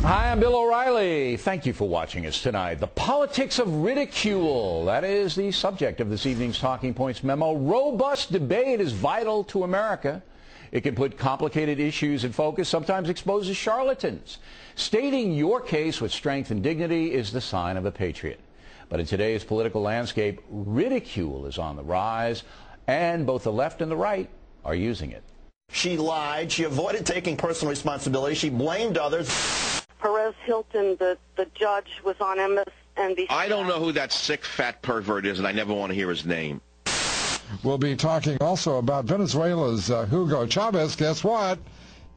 Hi, I'm Bill O'Reilly. Thank you for watching us tonight. The politics of ridicule. That is the subject of this evening's Talking Points memo. Robust debate is vital to America. It can put complicated issues in focus, sometimes exposes charlatans. Stating your case with strength and dignity is the sign of a patriot. But in today's political landscape, ridicule is on the rise, and both the left and the right are using it. She lied. She avoided taking personal responsibility. She blamed others. Perez Hilton, the judge, was on MSNBC. I don't know who that sick, fat pervert is, and I never want to hear his name. We'll be talking also about Venezuela's Hugo Chavez. Guess what?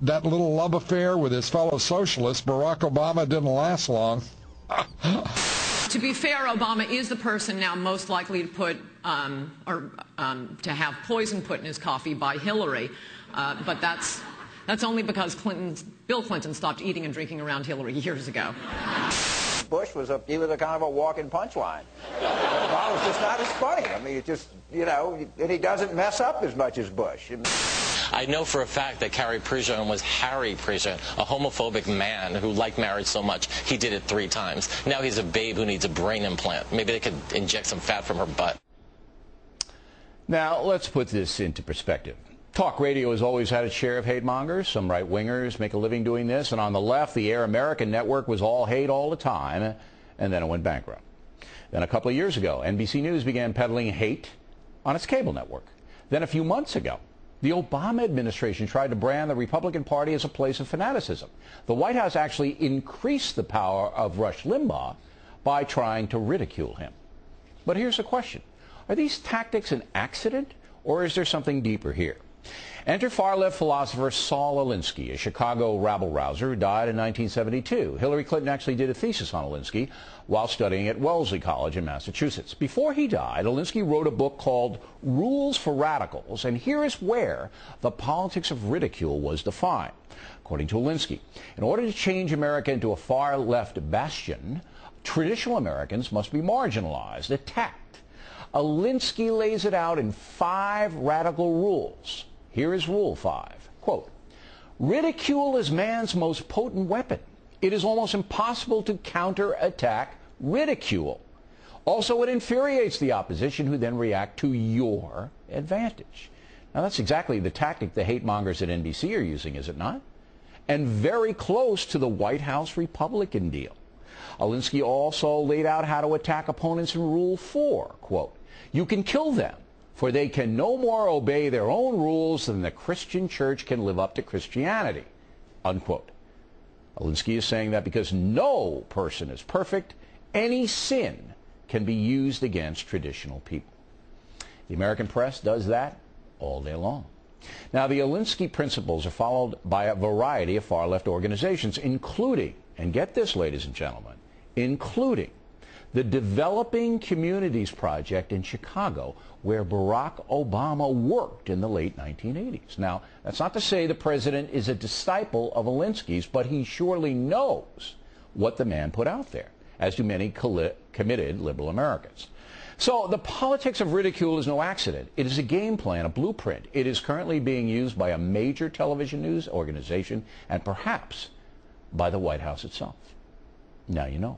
That little love affair with his fellow socialist, Barack Obama, didn't last long. To be fair, Obama is the person now most likely to put to have poison put in his coffee by Hillary, but that's only because Bill Clinton stopped eating and drinking around Hillary years ago. Bush was a kind of a walking punchline. Obama's just not as funny. I mean, it just, and he doesn't mess up as much as Bush. I know for a fact that Carrie Prejean was Harry Prejean, a homophobic man who liked marriage so much he did it 3 times. Now he's a babe who needs a brain implant. Maybe they could inject some fat from her butt. Now, let's put this into perspective. Talk radio has always had its share of hate mongers. Some right-wingers make a living doing this. And on the left, the Air American network was all hate all the time, and then it went bankrupt. Then a couple of years ago, NBC News began peddling hate on its cable network. Then a few months ago, the Obama administration tried to brand the Republican Party as a place of fanaticism. The White House actually increased the power of Rush Limbaugh by trying to ridicule him. But here's the question. Are these tactics an accident, or is there something deeper here? Enter far-left philosopher Saul Alinsky, a Chicago rabble-rouser who died in 1972. Hillary Clinton actually did a thesis on Alinsky while studying at Wellesley College in Massachusetts. Before he died, Alinsky wrote a book called Rules for Radicals, and here is where the politics of ridicule was defined. According to Alinsky, in order to change America into a far-left bastion, traditional Americans must be marginalized, attacked. Alinsky lays it out in 5 radical rules. Here is Rule 5. Quote, ridicule is man's most potent weapon. It is almost impossible to counterattack ridicule. Also, it infuriates the opposition, who then react to your advantage. Now, that's exactly the tactic the hate mongers at NBC are using, is it not? And very close to the White House Republican deal. Alinsky also laid out how to attack opponents in Rule 4. Quote, you can kill them, for they can no more obey their own rules than the Christian church can live up to Christianity, unquote. Alinsky is saying that because no person is perfect, any sin can be used against traditional people. The American press does that all day long. Now, the Alinsky principles are followed by a variety of far-left organizations, including, and get this, ladies and gentlemen, including the Developing Communities Project in Chicago, where Barack Obama worked in the late 1980s. Now, that's not to say the president is a disciple of Alinsky's, but he surely knows what the man put out there, as do many committed liberal Americans. So the politics of ridicule is no accident. It is a game plan, a blueprint. It is currently being used by a major television news organization and perhaps by the White House itself. Now you know.